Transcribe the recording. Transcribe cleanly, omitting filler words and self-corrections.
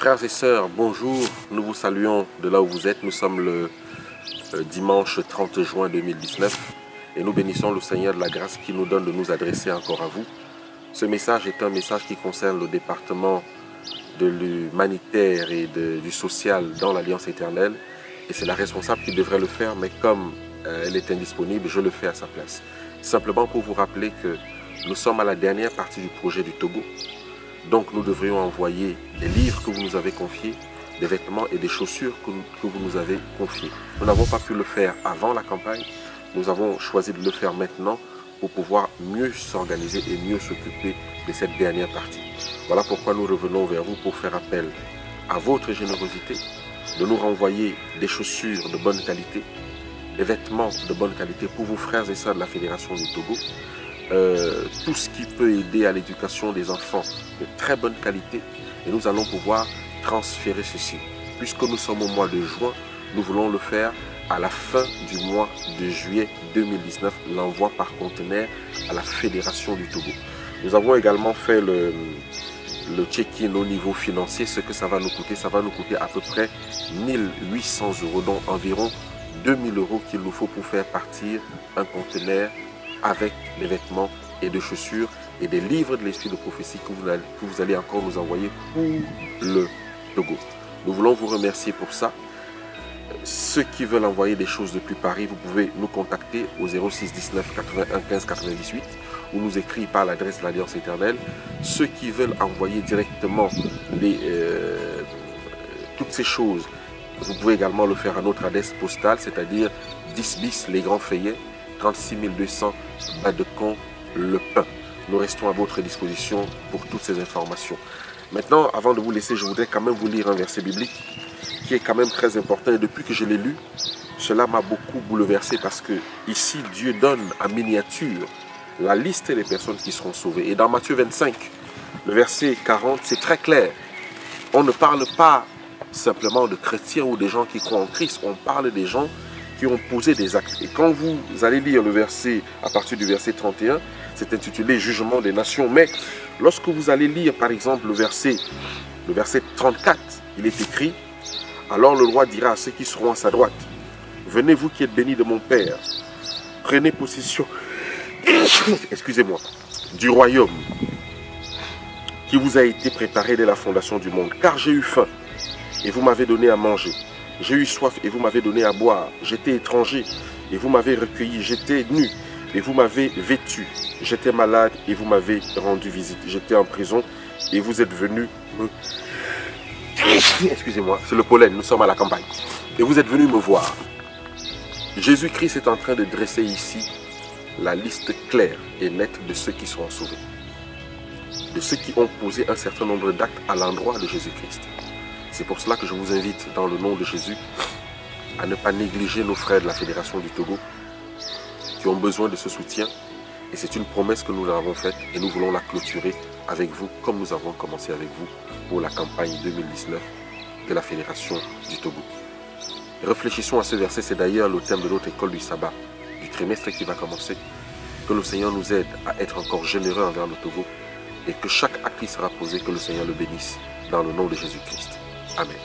Frères et sœurs, bonjour, nous vous saluons de là où vous êtes. Nous sommes le dimanche 30 juin 2019 et nous bénissons le Seigneur de la grâce qui nous donne de nous adresser encore à vous. Ce message est un message qui concerne le département de l'humanitaire et du social dans l'Alliance éternelle. Et c'est la responsable qui devrait le faire, mais comme elle est indisponible, je le fais à sa place. Simplement pour vous rappeler que nous sommes à la dernière partie du projet du Togo. Donc nous devrions envoyer les livres que vous nous avez confiés, des vêtements et des chaussures que vous nous avez confiés. Nous n'avons pas pu le faire avant la campagne. Nous avons choisi de le faire maintenant pour pouvoir mieux s'organiser et mieux s'occuper de cette dernière partie. Voilà pourquoi nous revenons vers vous pour faire appel à votre générosité, de nous renvoyer des chaussures de bonne qualité, des vêtements de bonne qualité pour vos frères et sœurs de la Fédération du Togo, tout ce qui peut aider à l'éducation des enfants de très bonne qualité, et nous allons pouvoir transférer ceci. Puisque nous sommes au mois de juin, nous voulons le faire à la fin du mois de juillet 2019, l'envoi par conteneur à la Fédération du Togo. Nous avons également fait le check-in au niveau financier, ce que ça va nous coûter. Ça va nous coûter à peu près 1800 €, donc environ 2000 € qu'il nous faut pour faire partir un conteneur avec des vêtements et des chaussures et des livres de l'esprit de prophétie que vous allez encore nous envoyer pour le Togo. Nous voulons vous remercier pour ça. Ceux qui veulent envoyer des choses depuis Paris, vous pouvez nous contacter au 06 19 81 15 98 ou nous écrire par l'adresse de l'Alliance éternelle. Ceux qui veulent envoyer directement toutes ces choses, vous pouvez également le faire à notre adresse postale, c'est-à-dire 10 bis Les Grands Feuillets, 36 200 Bas-de-Camp, Le Pin. Nous restons à votre disposition pour toutes ces informations. Maintenant, avant de vous laisser, je voudrais quand même vous lire un verset biblique qui est quand même très important. Et depuis que je l'ai lu, cela m'a beaucoup bouleversé parce que ici, Dieu donne en miniature la liste des personnes qui seront sauvées. Et dans Matthieu 25, le verset 40, c'est très clair. On ne parle pas simplement de chrétiens ou des gens qui croient en Christ. On parle des gens qui ont posé des actes. Et quand vous allez lire le verset, à partir du verset 31, c'est intitulé « Jugement des nations ». Mais lorsque vous allez lire, par exemple, le verset 34, il est écrit « Alors le roi dira à ceux qui seront à sa droite, « Venez vous qui êtes bénis de mon Père, prenez possession, excusez-moi, du royaume qui vous a été préparé dès la fondation du monde. Car j'ai eu faim, et vous m'avez donné à manger. J'ai eu soif et vous m'avez donné à boire. J'étais étranger et vous m'avez recueilli. J'étais nu et vous m'avez vêtu. J'étais malade et vous m'avez rendu visite. J'étais en prison et vous êtes venu me... Excusez-moi, c'est le pollen, nous sommes à la campagne. Et vous êtes venu me voir. Jésus-Christ est en train de dresser ici la liste claire et nette de ceux qui seront sauvés. De ceux qui ont posé un certain nombre d'actes à l'endroit de Jésus-Christ. C'est pour cela que je vous invite, dans le nom de Jésus, à ne pas négliger nos frères de la Fédération du Togo qui ont besoin de ce soutien. Et c'est une promesse que nous leur avons faite et nous voulons la clôturer avec vous, comme nous avons commencé avec vous pour la campagne 2019 de la Fédération du Togo. Réfléchissons à ce verset, c'est d'ailleurs le thème de notre école du sabbat, du trimestre qui va commencer. Que le Seigneur nous aide à être encore généreux envers le Togo et que chaque acte qui sera posé, que le Seigneur le bénisse dans le nom de Jésus-Christ. Amen.